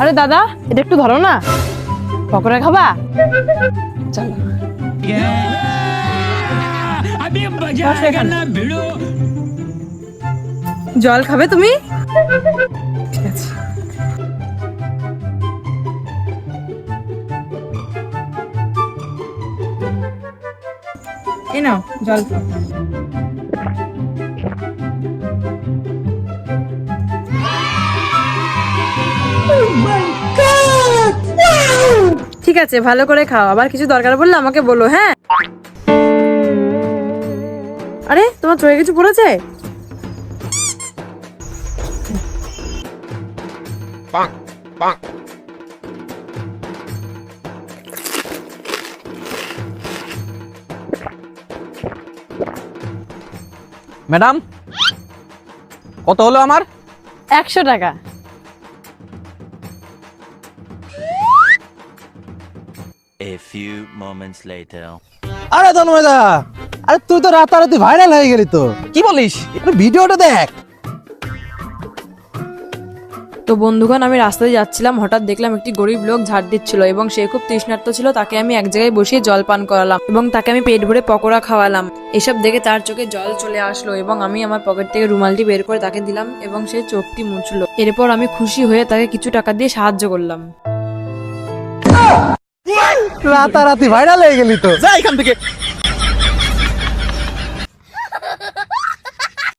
আরে দাদা, এটা একটু ধরো না, পকোড়া খাবা? চলো। জল খাবে তুমি? ঠিক আছে। এই নাও জল খাও। ঠিক আছে, ভালো করে খাও, আবার কিছু দরকার পড়লে আমাকে বলো, হ্যাঁ? আরে তোমার চোখে কিছু পড়েছে? ম্যাডাম, কত হলো আমার? 100 টাকা। A few moments later. আরে তন্ময়দা, আরে তুই তো রাতারাতি ভাইরাল হয়ে গেলি তো। কি বলিস? আরে ভিডিওটা দেখ। তো বন্ধুগণ, আমি রাস্তায় যাচ্ছিলাম, হঠাৎ দেখলাম একটি গরিব লোক ঝাড় দিচ্ছিল এবং সে খুব তৃষ্ণার্ত ছিল। তাকে আমি এক জায়গায় বসিয়ে জল পান করালাম এবং তাকে আমি পেট ভরে পকোড়া খাওয়ালাম। এসব দেখে তার চোখে জল চলে আসলো এবং আমি আমার পকেট থেকে রুমালটি বের করে তাকে দিলাম এবং সে চোখটি মুছলো। এরপর আমি খুশি হয়ে তাকে কিছু টাকা দিয়ে সাহায্য করলাম। রাতারাতি ভাইরাল হয়ে গেলি তো। যা এখান থেকে।